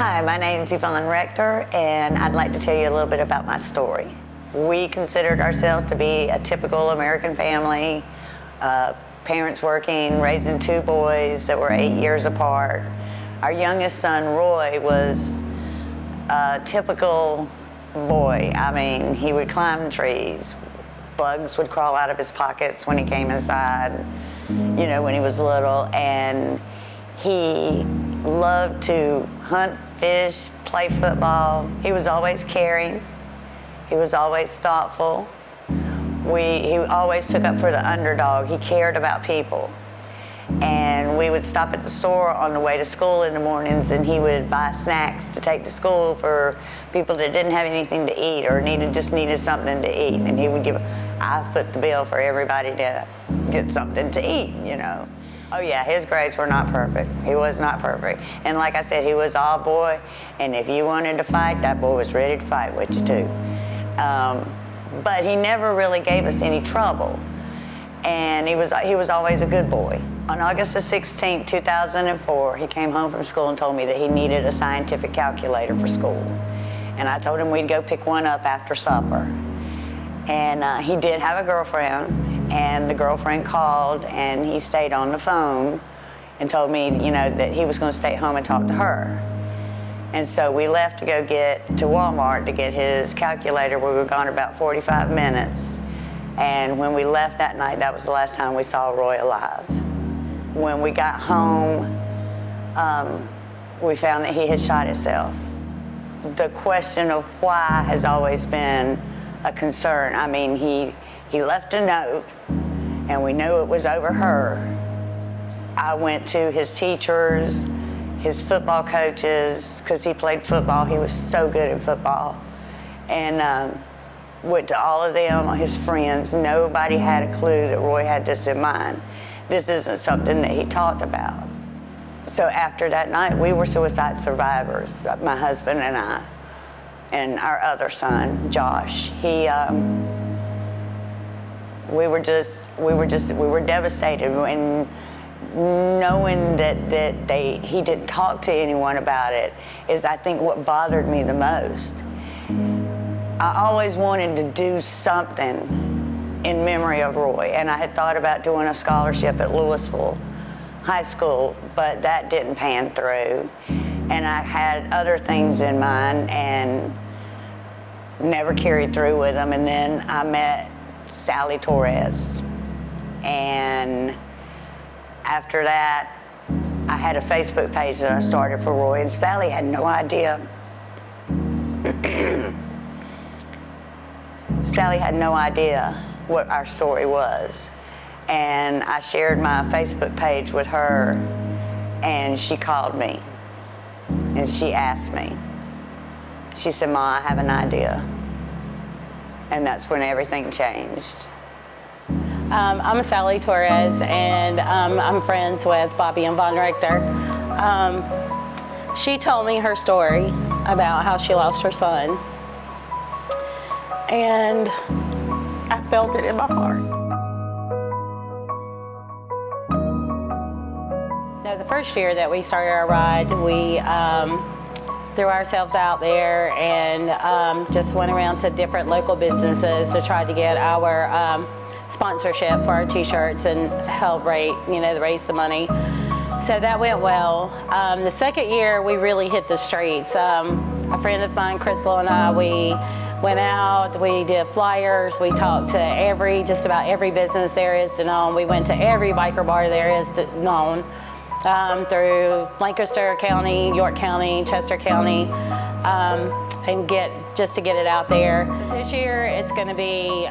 Hi, my name is Yvonne Rector, and I'd like to tell you a little bit about my story. We considered ourselves to be a typical American family, parents working, raising two boys that were 8 years apart. Our youngest son, Roy, was a typical boy. I mean, he would climb trees. Bugs would crawl out of his pockets when he came inside, you know, when he was little. And he loved to hunt, fish, play football. He was always caring. He was always thoughtful. He always took up for the underdog. He cared about people. And we would stop at the store on the way to school in the mornings, and he would buy snacks to take to school for people that didn't have anything to eat or just needed something to eat. And he would I foot the bill for everybody to get something to eat, you know. Oh yeah, his grades were not perfect. He was not perfect. And like I said, he was all boy, and if you wanted to fight, that boy was ready to fight with you too. But he never really gave us any trouble. And he was always a good boy. On August the 16th, 2004, he came home from school and told me that he needed a scientific calculator for school. And I told him we'd go pick one up after supper. And he did have a girlfriend, and the girlfriend called, and he stayed on the phone and told me, you know, that he was going to stay home and talk to her. And so we left to go to Walmart to get his calculator. We were gone about 45 minutes. And when we left that night, that was the last time we saw Roy alive. When we got home, we found that he had shot himself. The question of why has always been a concern. I mean, he left a note, and we knew it was over her. I went to his teachers, his football coaches, because he played football. He was so good at football. And went to all of them, his friends. Nobody had a clue that Roy had this in mind. This isn't something that he talked about. So after that night, we were suicide survivors, my husband and I, and our other son, Josh. We were devastated, and knowing that he didn't talk to anyone about it is, I think, what bothered me the most. I always wanted to do something in memory of Roy, and I had thought about doing a scholarship at Louisville High School, but that didn't pan through. And I had other things in mind and never carried through with them. And then I met Sally Torres, and after that, I had a Facebook page that I started for Roy, and Sally had no idea. Sally had no idea what our story was. And I shared my Facebook page with her, and she called me, and she asked me. She said, "Ma, I have an idea." And that's when everything changed. I'm Sally Torres, and I'm friends with Bobby and Von Rector. She told me her story about how she lost her son, and I felt it in my heart. Now, the first year that we started our ride, we threw ourselves out there and just went around to different local businesses to try to get our sponsorship for our t-shirts and help raise the money. So that went well. The second year, we really hit the streets. A friend of mine, Crystal, and I, we went out, we did flyers, we talked to just about every business there is to know. We went to every biker bar there is to known through Lancaster County, York County, Chester County, and just to get it out there. This year, it's going to be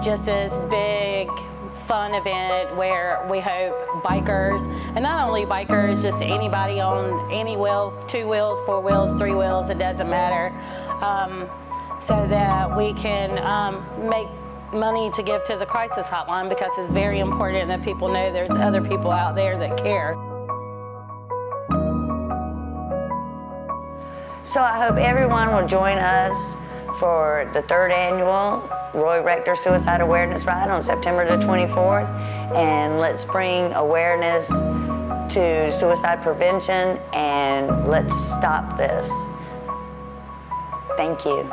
just this big, fun event where we hope bikers, and not only bikers, just anybody on any wheel, 2 wheels, 4 wheels, 3 wheels, it doesn't matter, so that we can make money to give to the crisis hotline, because it's very important that people know there's other people out there that care. So I hope everyone will join us for the 3rd annual Roy Rector Suicide Awareness Ride on September the 24th. And let's bring awareness to suicide prevention, and let's stop this. Thank you.